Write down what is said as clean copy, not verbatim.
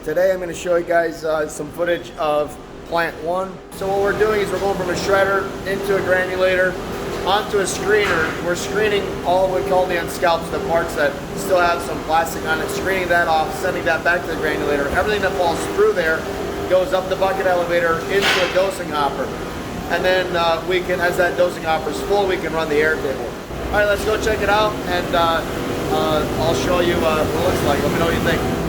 Today I'm going to show you guys some footage of plant 1. So what we're doing is we're going from a shredder into a granulator onto a screener. We're screening all what we call the unscalped, the parts that still have some plastic on it, screening that off, sending that back to the granulator. Everything that falls through there goes up the bucket elevator into a dosing hopper. And then we can, as that dosing hopper is full, we can run the air table. All right, let's go check it out, and I'll show you what it looks like. Let me know what you think.